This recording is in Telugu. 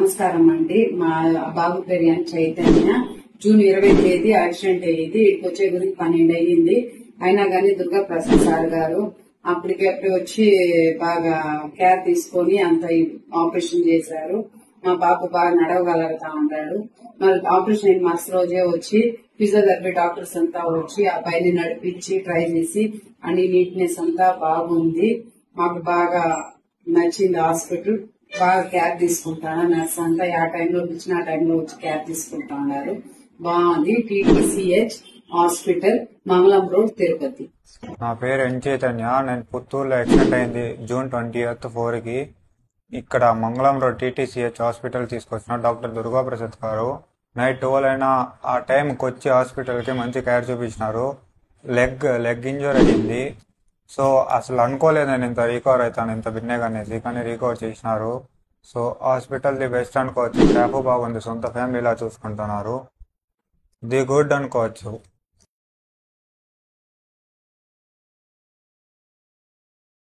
నమస్కారం అండి. మా బాబు పేరు ఎన్ చైతన్య. జూన్ 20 తేదీ యాక్సిడెంట్ అయ్యింది. ఇక్కడికి వచ్చే గురించి 12 అయ్యింది. అయినా గానీ దుర్గా ప్రసాద్ సార్ గారు అప్పటికప్పుడు వచ్చి బాగా కేర్ తీసుకొని అంత ఆపరేషన్ చేశారు. మా బాబు బాగా నడవగలుగుతా ఉంటాడు. మరి ఆపరేషన్ అయిన మరుసటి రోజే వచ్చి ఫిజియోథెరపీ డాక్టర్స్ అంతా వచ్చి ఆ అబ్బాయిని నడిపించి ట్రై చేసి అన్ని నీట్నెస్ అంతా బాగుంది. మాకు బాగా నచ్చింది హాస్పిటల్. బాగా కేర్ తీసుకుంటాను. నర్స్ అంతా ఆ టైంలో వచ్చిన ఆ టైంలో వచ్చి కేర్ తీసుకుంటా ఉన్నారు. బాగుంది. టీటీసీహెచ్ హాస్పిటల్, మంగళం రోడ్, తిరుపతి. నా పేరు ఎన్ చైతన్య. నేను పుత్తూరులో యాక్సిడెంట్ అయింది జూన్ 20th 4కి. ఇక్కడ మంగళం రోడ్ టీటీసీహెచ్ హాస్పిటల్ తీసుకొచ్చిన డాక్టర్ దుర్గా ప్రసాద్ గారు నైట్ 12 అయినా ఆ టైంకి వచ్చి హాస్పిటల్కి మంచి కేర్ చూపించినారు. లెగ్ ఇంజూర్ అయ్యింది. సో అసలు అనుకోలేదు నేను ఇంత రికవర్ అవుతాను ఇంత బిన్నెగా అనేసి, కానీ రికవర్ చేసినారు. సో హాస్పిటల్ ది బెస్ట్ అనుకోవచ్చు. స్టాఫ్ బాగుంది. సొంత ఫ్యామిలీలా చూసుకుంటున్నారు. ది గుడ్ అనుకోవచ్చు.